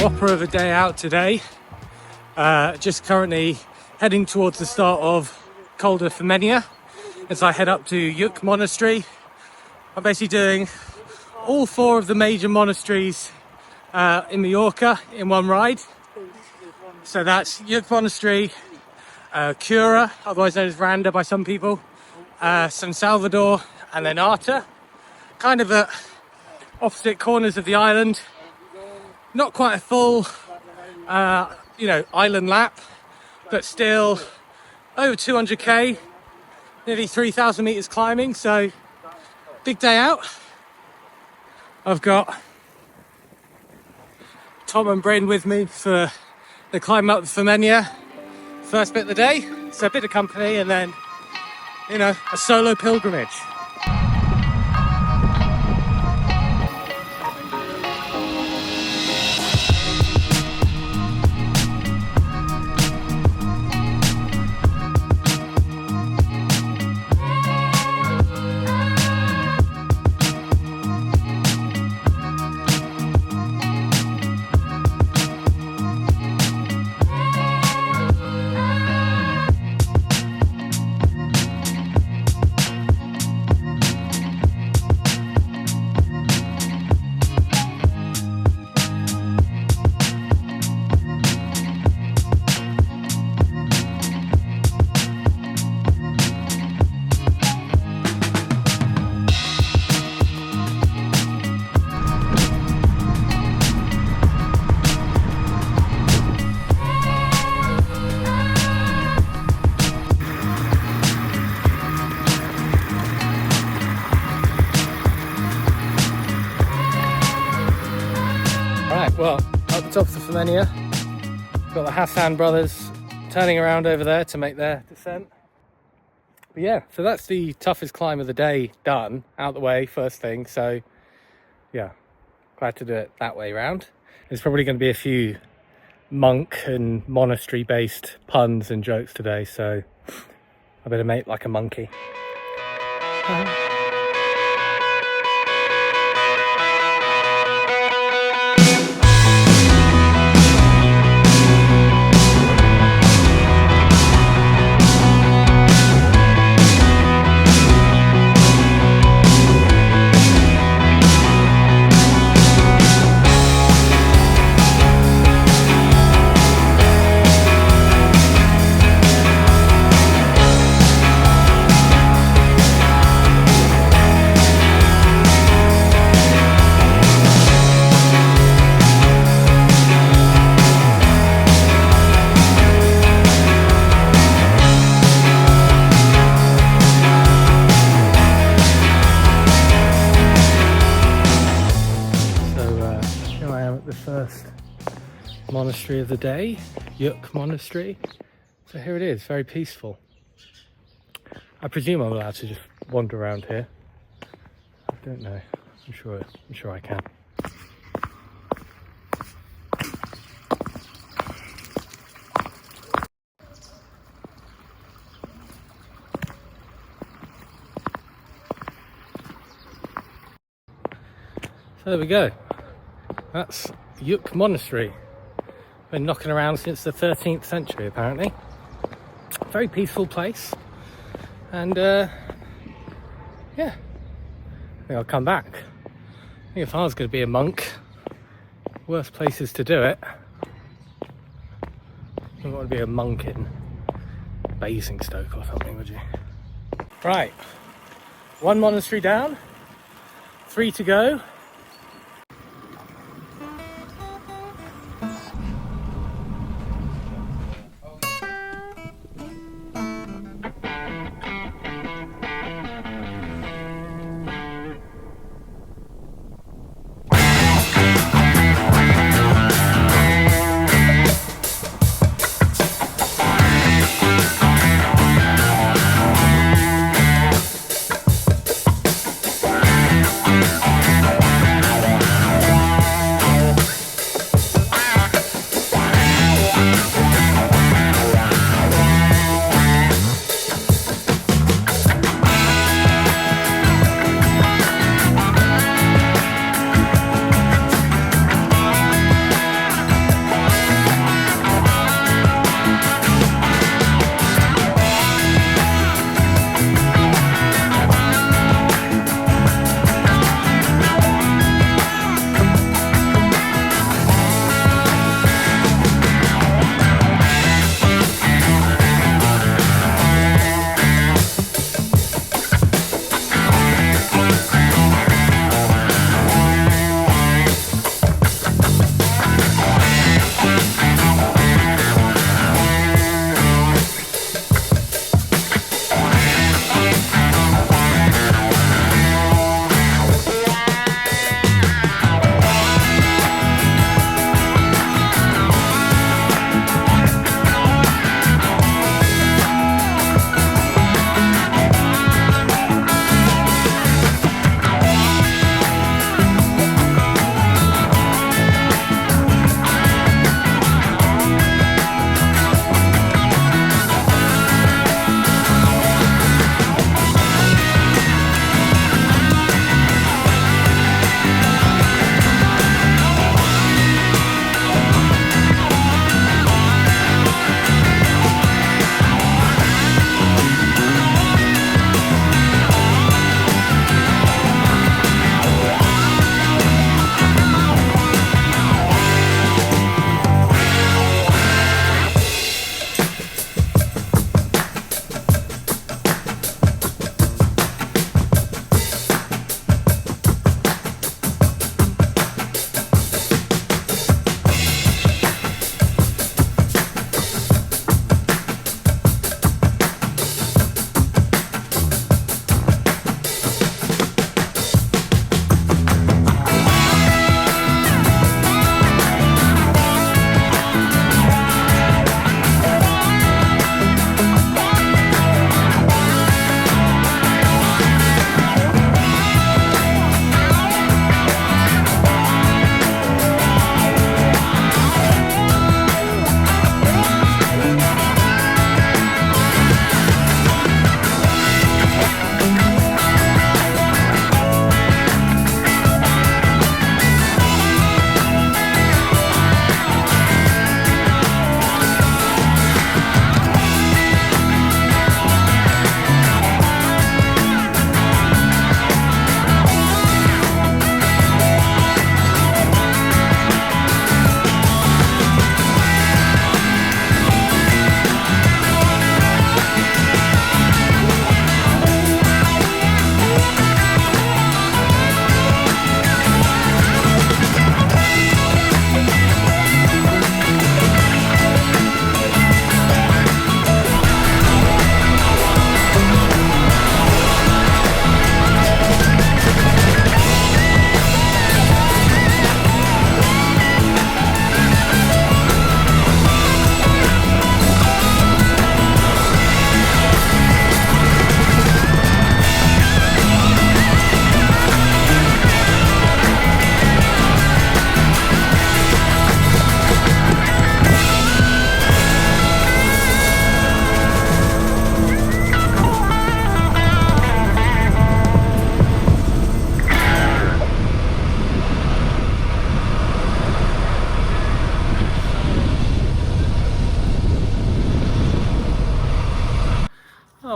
whopper of a day out today. Just currently heading towards the start of Col de Femenia as I head up to Lluc Monastery. I'm basically doing all 4 of the major monasteries in Mallorca in one ride. So that's Lluc Monastery, Cura, otherwise known as Randa by some people, Sant Salvador, and then Arta. Kind of at opposite corners of the island. Not quite a full, island lap, but still over 200k, nearly 3,000 meters climbing. So big day out. I've got Tom and Bryn with me for the climb up the Femenia, first bit of the day. So a bit of company and then, a solo pilgrimage. Well, up the top of the Femenia, got the Hassan brothers turning around over there to make their descent. But yeah, so that's the toughest climb of the day done, out the way, first thing. So yeah, glad to do it that way round. There's probably going to be a few monk and monastery based puns and jokes today, so I better make like a monkey. Monastery of the day, Lluc Monastery. So here it is, very peaceful. I presume I'm allowed to just wander around here. I don't know. I'm sure I can. So there we go. That's Lluc Monastery. Been knocking around since the 13th century apparently. Very peaceful place. And yeah, I think I'll come back. I think if I was going to be a monk, worst places to do it. You don't want to be a monk in Basingstoke or something, would you? Right, 1 monastery down, 3 to go.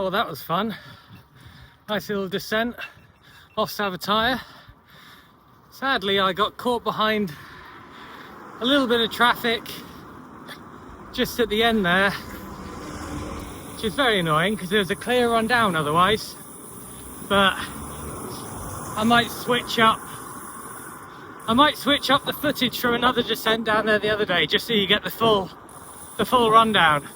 well, that was fun. Nice little descent off Savataya. Sadly, I got caught behind a little bit of traffic just at the end there, which is very annoying because there's a clear run down otherwise. But I might switch up the footage from another descent down there the other day, just so you get the full rundown.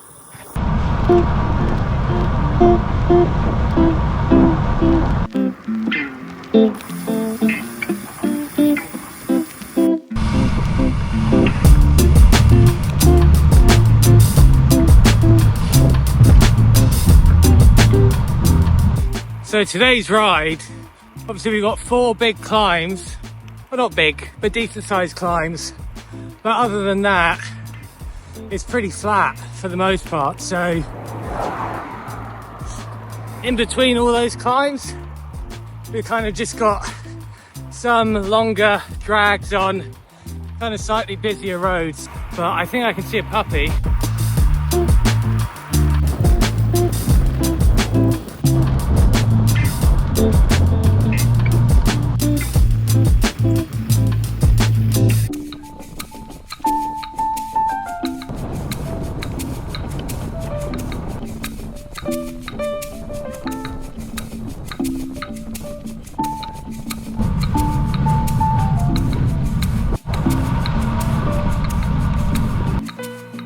So today's ride, obviously we've got 4 big climbs. Well, not big, but decent sized climbs. But other than that, it's pretty flat for the most part. So in between all those climbs, we've kind of just got some longer drags on kind of slightly busier roads. But I think I can see a puppy.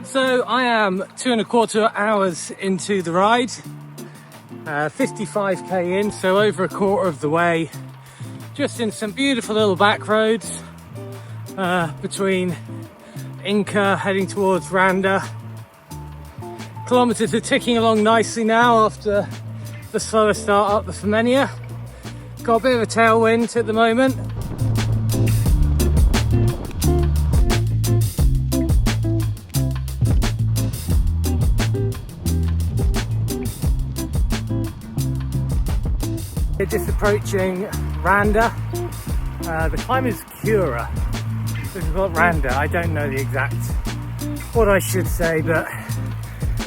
So I am 2.25 hours into the ride, 55k in, so over a quarter of the way, just in some beautiful little back roads between Inca heading towards Randa. Kilometers are ticking along nicely now after the slower start up the Formentor. Got a bit of a tailwind at the moment. We're just approaching Randa. The climb is Cura. This is called Randa. I don't know the exact what I should say, but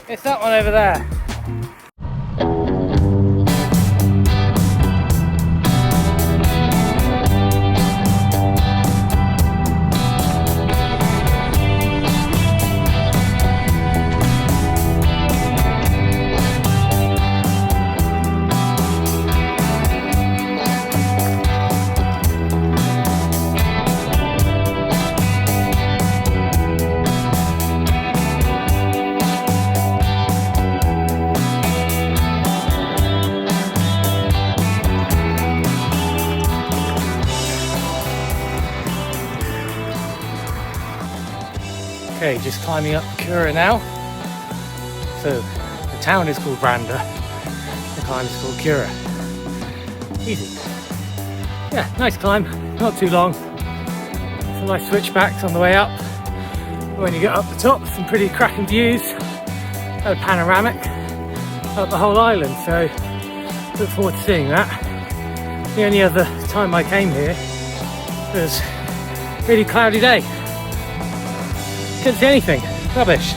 it's that one over there. Okay, just climbing up Cura now. So the town is called Randa, the climb is called Cura. Easy. Yeah, nice climb, not too long. Some nice switchbacks on the way up. When you get up the top, some pretty cracking views. A panoramic up the whole island, so look forward to seeing that. The only other time I came here was a really cloudy day. Couldn't see anything. Rubbish.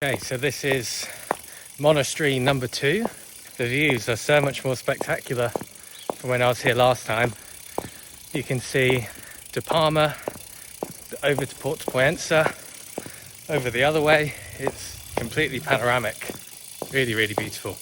Okay, so this is monastery number 2. The views are so much more spectacular from when I was here last time. You can see De Palma over to Port Poensa. Over the other way, it's completely panoramic. Really, really beautiful.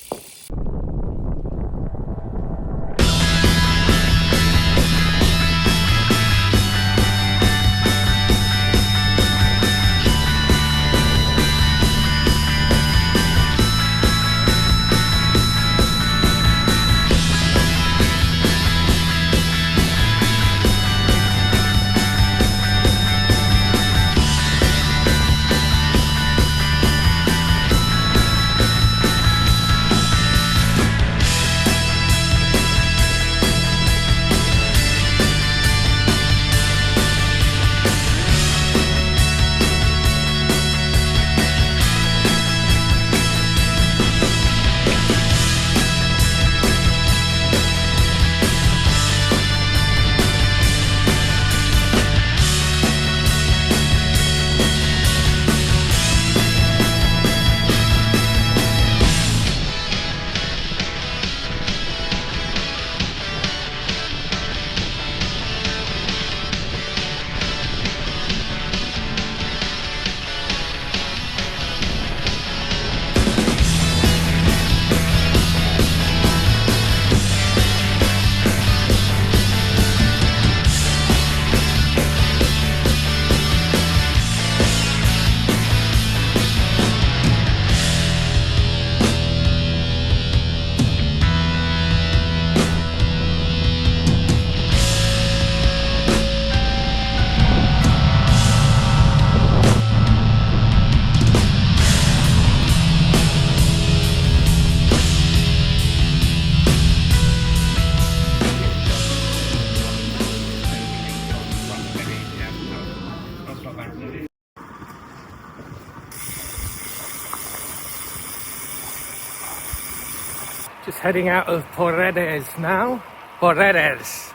Just heading out of Paredes now. Paredes.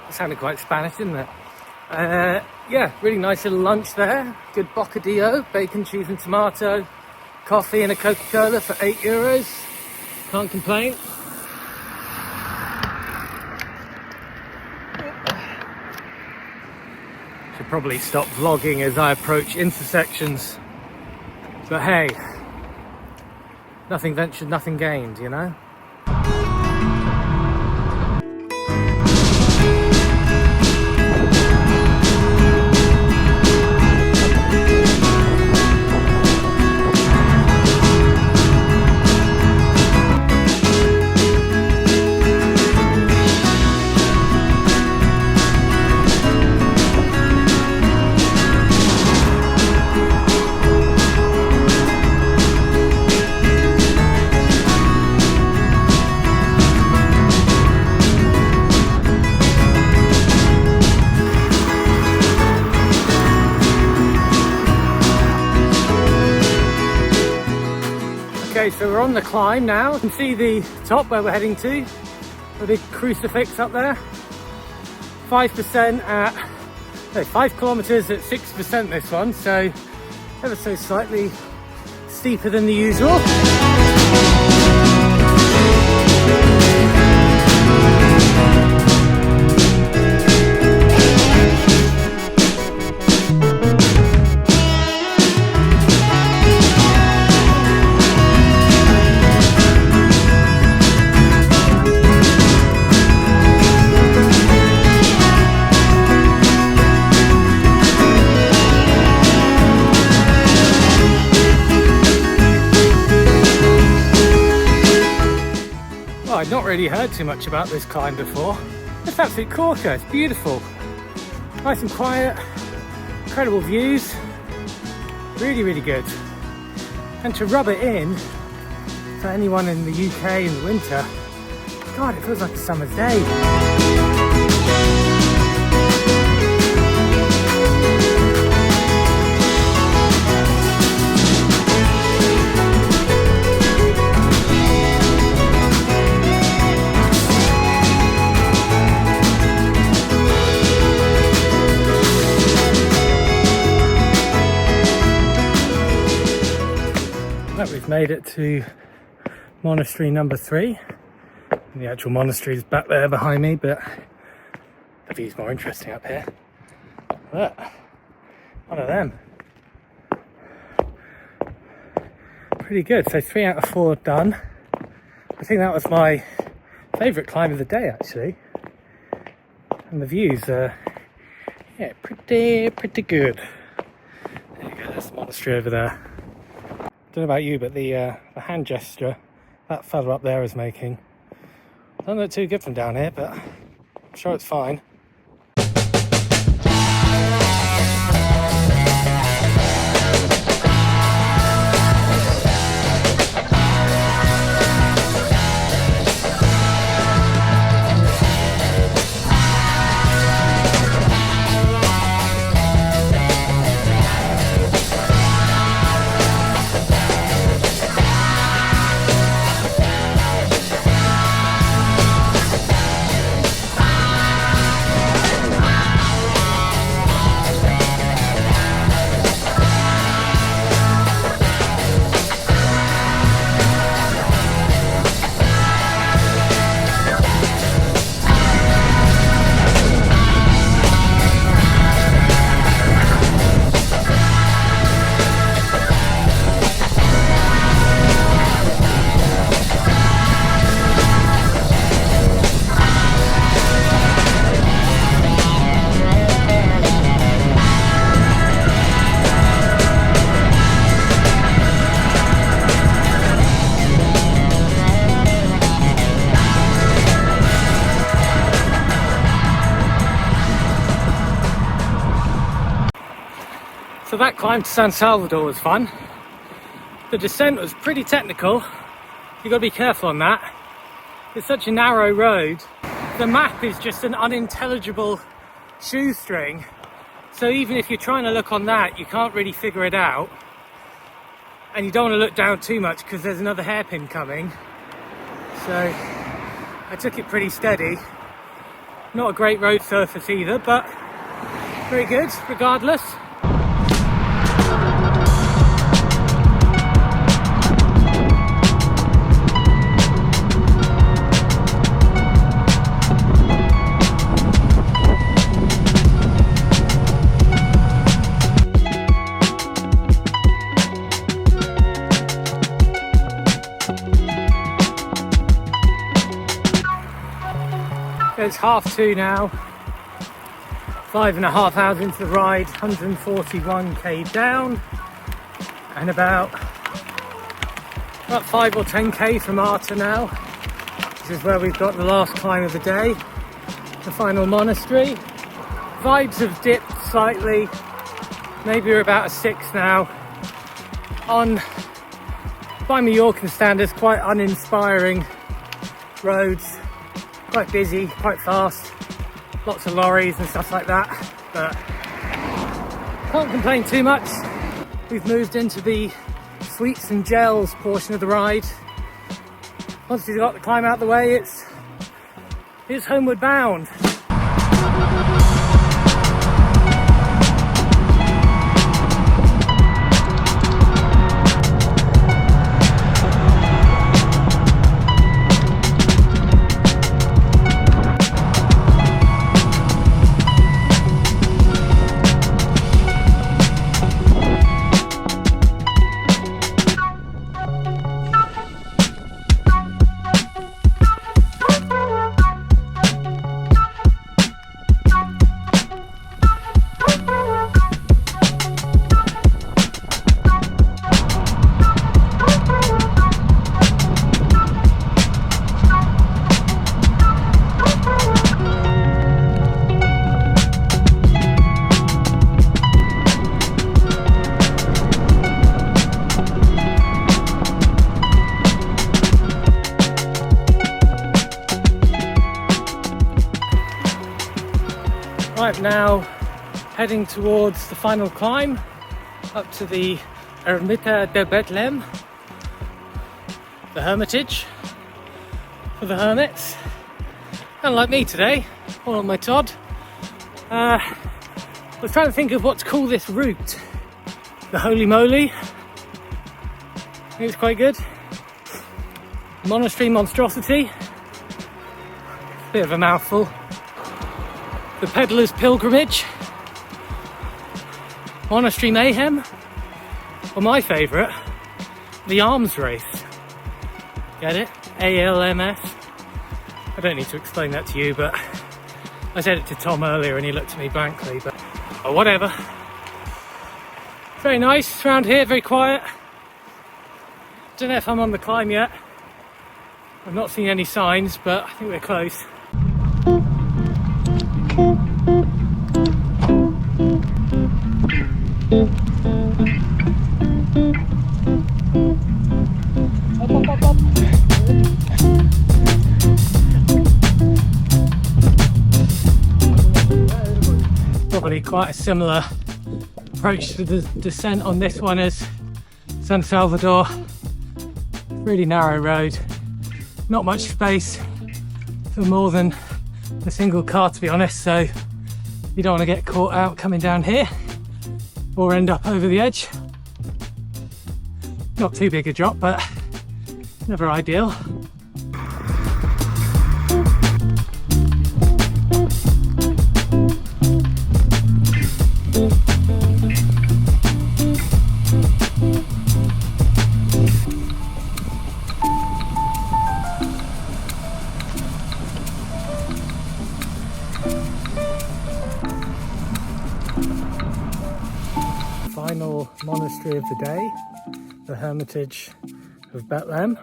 That sounded quite Spanish, didn't it? Yeah, really nice little lunch there. Good bocadillo, bacon, cheese and tomato. Coffee and a Coca-Cola for €8. Can't complain. Should probably stop vlogging as I approach intersections. But hey, nothing ventured, nothing gained, you know? Okay, so we're on the climb now. You can see the top where we're heading to. The big crucifix up there. 5% at, no, 5 kilometers at 6% this one, so ever so slightly steeper than the usual. I'd not really heard too much about this climb before. It's absolute corker, it's beautiful. Nice and quiet, incredible views, really, really good. And to rub it in, for anyone in the UK in the winter, God, it feels like a summer's day. We've made it to monastery number 3. And the actual monastery is back there behind me, but the view's more interesting up here. Look, one of them. Pretty good. So 3 out of 4 done. I think that was my favourite climb of the day, actually. And the views are, yeah, pretty good. There you go. There's the monastery over there. Don't know about you, but the hand gesture that fella up there is making doesn't look too good from down here, but I'm sure it's fine. So that climb to San Salvador was fun. The descent was pretty technical. You've got to be careful on that. It's such a narrow road. The map is just an unintelligible shoestring. So even if you're trying to look on that, you can't really figure it out. And you don't want to look down too much because there's another hairpin coming. so I took it pretty steady. Not a great road surface either, but very good regardless. It's 2:30 now, 5.5 hours into the ride, 141k down, and about 5 or 10k from Arta now. This is where we've got the last climb of the day, the final monastery. Vibes have dipped slightly, maybe we're about a 6 now. By Mallorcan standards, quite uninspiring roads. Quite busy, quite fast, lots of lorries and stuff like that, but can't complain too much. We've moved into the sweets and gels portion of the ride. Once we've got the climb out of the way, it's homeward bound. Right, now heading towards the final climb up to the Ermita de Betlem, the hermitage for the hermits. Unlike me today, all on my Todd. I was trying to think of what to call this route. The Holy Moly, I think it's quite good. Monastery Monstrosity, bit of a mouthful. The Peddler's Pilgrimage, Monastery Mayhem, or my favourite, the Arms Race. Get it? ALMS. I don't need to explain that to you, but I said it to Tom earlier and he looked at me blankly, but oh, whatever. Very nice around here, very quiet. Don't know if I'm on the climb yet. I've not seen any signs, but I think we're close. Probably quite a similar approach to the descent on this one as San Salvador. Really narrow road, not much space for more than a single car, to be honest, so you don't want to get caught out coming down here or end up over the edge. Not too big a drop, but never ideal. Final monastery of the day, the Hermitage of Betlem.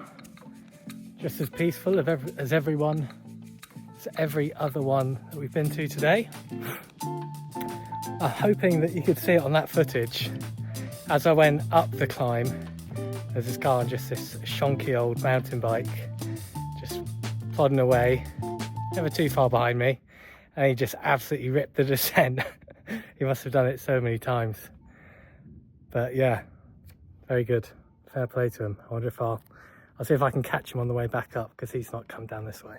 Just as peaceful as every other one that we've been to today. I'm hoping that you could see it on that footage. As I went up the climb, there's this guy on just this shonky old mountain bike, just plodding away, never too far behind me, and he just absolutely ripped the descent. He must have done it so many times. But yeah, very good. Fair play to him. I wonder if I'll I'll see if I can catch him on the way back up, because he's not come down this way.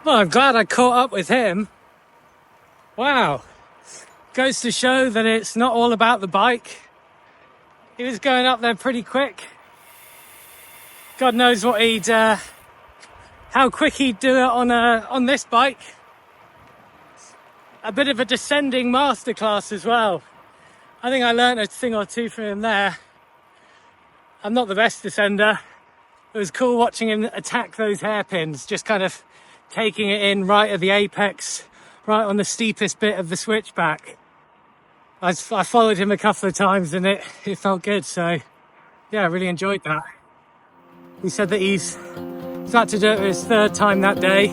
Well, I'm glad I caught up with him. Wow. Goes to show that it's not all about the bike. He was going up there pretty quick. God knows what how quick he'd do it on this bike. A bit of a descending masterclass as well. I think I learnt a thing or two from him there. I'm not the best descender. It was cool watching him attack those hairpins, just kind of taking it in right at the apex, right on the steepest bit of the switchback. I followed him a couple of times and it felt good, so yeah, I really enjoyed that. He said that he's had to do it his third time that day.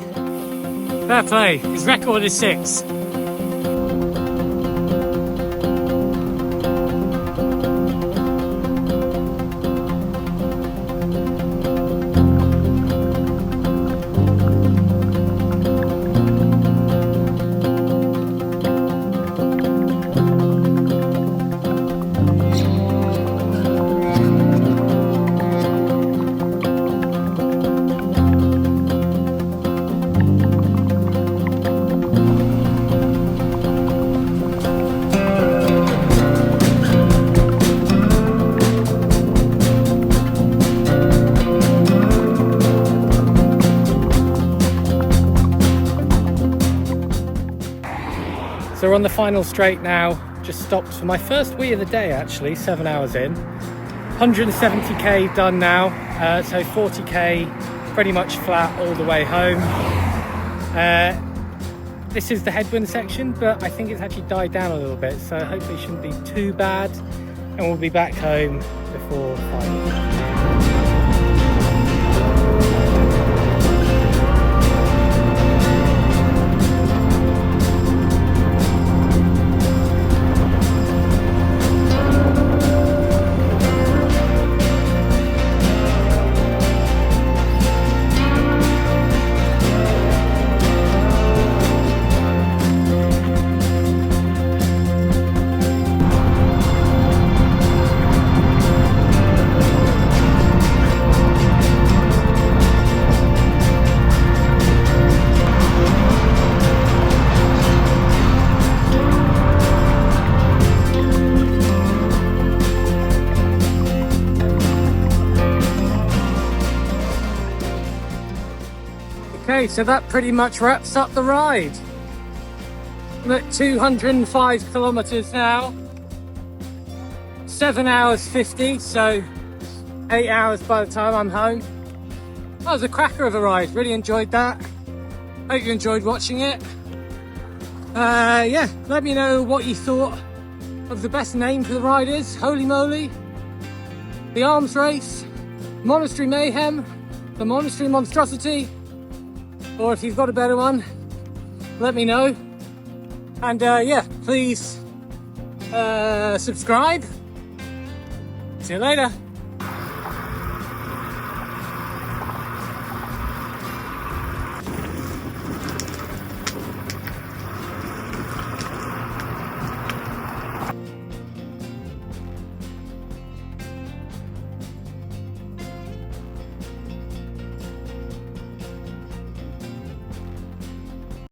Fair play, his record is 6. So we're on the final straight now, just stopped for my first wee of the day actually, 7 hours in. 170k done now, so 40k pretty much flat all the way home. This is the headwind section, but I think it's actually died down a little bit, so hopefully it shouldn't be too bad, and we'll be back home before 5. Okay, so that pretty much wraps up the ride. I'm at 205 kilometers now. 7 hours 50, so 8 hours by the time I'm home. That was a cracker of a ride, really enjoyed that. Hope you enjoyed watching it. Yeah, let me know what you thought of the best name for the ride is. Holy Moly, the Arms Race, Monastery Mayhem, the Monastery Monstrosity, or if you've got a better one, let me know. And yeah, please subscribe. See you later.